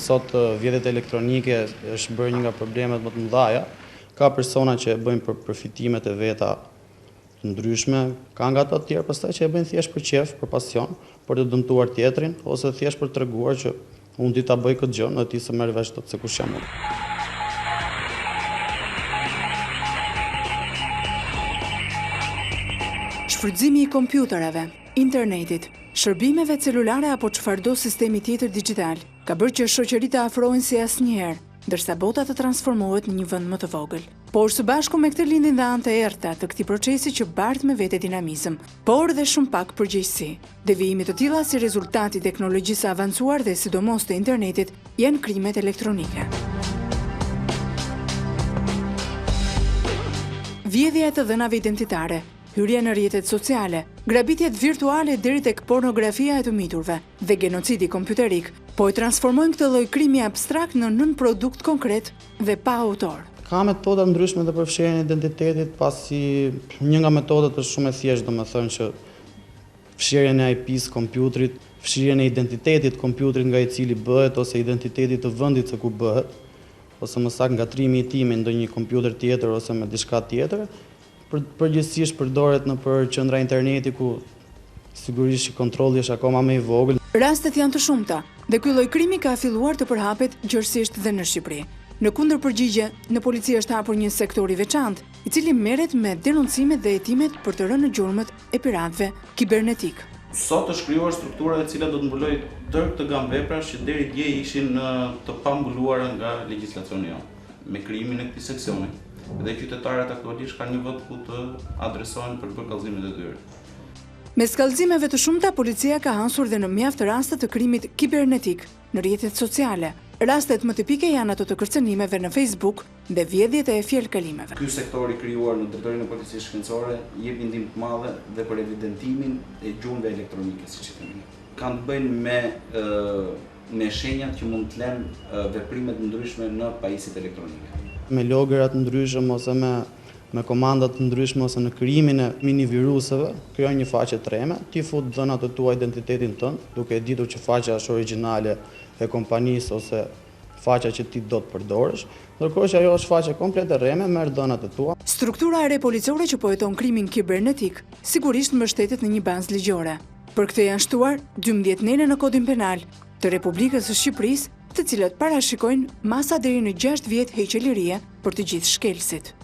sot vjedhjet elektronike është bërë një nga problemet më të mëdha. Ka persona që e bëjnë për përfitimet e veta të ndryshme, ka nga ata të tjerë pastaj që e bëjnë thjesht për qef, për pasion, për të dëmtuar tjetrin, ose thjesht për treguar që unë di ta bëj këtë gjë, në ti se merr vesh tot se kush jam unë. Shfrytëzimi i kompjuterave, internetit, shërbimeve celulare apo çfarëdo sistemi tjetër digjital ka bërë që shoqëritë të afrohen si asnjëherë, ndërsa bota të transformohet në një vend më të vogël. Por së bashku me këtë lindin dhe anë të errta të këtij procesi që bart me vete dinamizëm, por dhe shumë pak përgjegjësi. Devijime të tilla si rezultati i teknologjisë avancuar dhe sidomos të internetit janë krimet elektronike. Vjedhja e të dhënave identitare, hyrja në rrjetet sociale, grabitjet virtuale deri tek pornografia e të miturve dhe genocidi kompjuterik, po e transformojnë këtë lloj krimi abstrakt në nën produkt konkret dhe pa autor. Ka metoda ndryshme dhe për fshirjen e identitetit, pasi një nga metodat është shumë e thjeshtë, domethënë që fshirjen e IP-s kompjuterit, fshirjen e identitetit kompjuterit nga i cili bëhet ose identitetit të vendit se ku bëhet, ose më saktë ngatrimi i tij me ndonjë kompjuter tjetër ose me diçka tjetër. Përgjithsisht përdoret në për qendra interneti ku sigurisht kontrolli është akoma më i vogël. Rastet janë të shumta dhe ky lloj krimi ka filluar të përhapet gjërësisht dhe në Shqipëri. Në kundërpërgjigje, në polici është hapur një sektor i veçantë, i cili merret me denoncimet dhe hetimet për të rënë në gjurmët e piratëve kibernetik. Sot është krijuar struktura e cila do të mbulojë tërë këtë gamë veprash që deri dje ishin të pambuluara nga legjislacioni jonë. Me krijimin e këtij seksioni dhe qytetarët aktualisht kanë një vend ku të adresohen për bërë kallëzimet e tyre. Mes kallëzimeve të shumta, policia ka hansur dhe në mjaft raste të krimit kibernetik në rrjetet sociale. Rastet më tipike janë ato të kërcënimeve në Facebook dhe vjedhjet e fjalëkalimeve. Ky sektor i krijuar në drejtorinë e policisë shkencore jep një ndihmë të madhe dhe për evidentimin e gjurmëve elektronike, siç e themi. Kanë të bëjnë me shenjat që mund të lënë veprimet ndryshme në pajisjet elektronike. Me logërat ndryshëm ose me komandat ndryshme ose në krijimin e miniviruseve, krijon një faqe treme, ti fut dhënat e tua, identitetin tënd, duke e ditur që faqja është origjinale e kompanisë ose faqja që ti do të përdorësh, ndërkohë që ajo është faqe komplet e rreme, merr dhënat e tua. Struktura e re policore që po heton krimin kibernetik, sigurisht mbështetet në një bazë ligjore. Për këtë janë shtuar 12 nene në Kodin Penal të Republikës së Shqipërisë, të cilët parashikojnë masa deri në 6 vjet heqëlirie për të gjithë shkelësit.